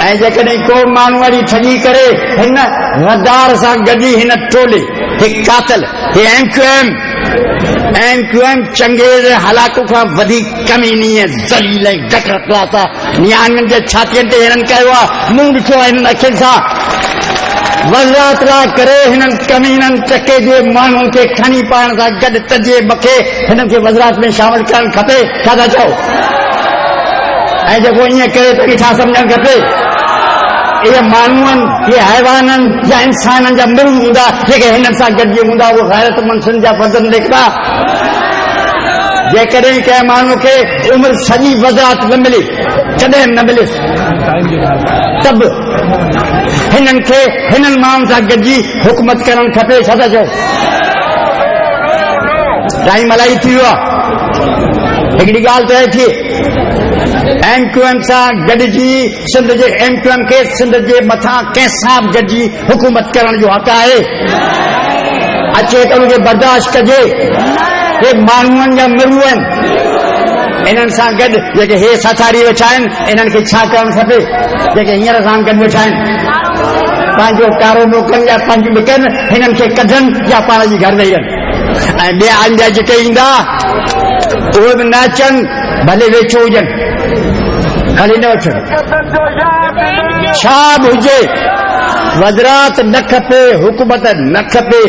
ऐं जेकॾहिं को माण्हू वरी ठगी करे हिन गद्दार सां गॾी हिन टोले हे कातल हे एमक्यूएम चंगेज़ हलाकू खां वधीक कमीनी ज़लील ऐं घटि क्लास आहे नियाणियुनि जे छातियुनि ते हिननि कयो आहे मुंहुं ॾिठो आहे हिननि अखियुनि सां वज़रात लाइ करे हिननि कमीननि चके जे माण्हुनि खे खणी पाइण सां गॾु तजे मखे हिननि खे वज़रात में शामिल करणु खपे छा था चओ ऐं जेको ईअं करे त छा सम्झणु खपे इहे माण्हुनि इहे हैवाननि या इंसाननि जा मिल हूंदा जेके हिननि सां गॾिजी हूंदा उहे गैरत मंशुनि जा फज़ल निकिता जेकॾहिं कंहिं माण्हू खे उमिरि सॼी वज़रात न मिली कॾहिं न मिलियुसि त बि हिननि खे हिननि माण्हुनि सां गॾिजी हुकूमत करणु खपे छा था चओ टाइम इलाही थी वियो आहे हिकिड़ी ॻाल्हि तइ थी एमक्यूएम सां गॾिजी सिंध जे एमक्यूएम खे सिंध जे मथां कंहिं सां बि गॾिजी हुकूमत करण जो हक़ आहे अचे त उनखे बर्दाश्त कजे हे माण्हुनि जा मिरूं आहिनि इन्हनि सां गॾु जेके हे सथारी वेठा आहिनि इन्हनि खे छा करणु खपे जेके हींअर सां गॾु वेठा आहिनि पंहिंजो कारो मोकनि या पंहिंजूं लिकनि हिननि खे कढनि या पाण जी घर वेही रहनि ऐं ॿिया आईंदा जेके ईंदा उहे बि न अचनि भले वेठो हुजनि खाली न वठनि छा बि हुजे वज़रात न खपे हुकूमत न खपे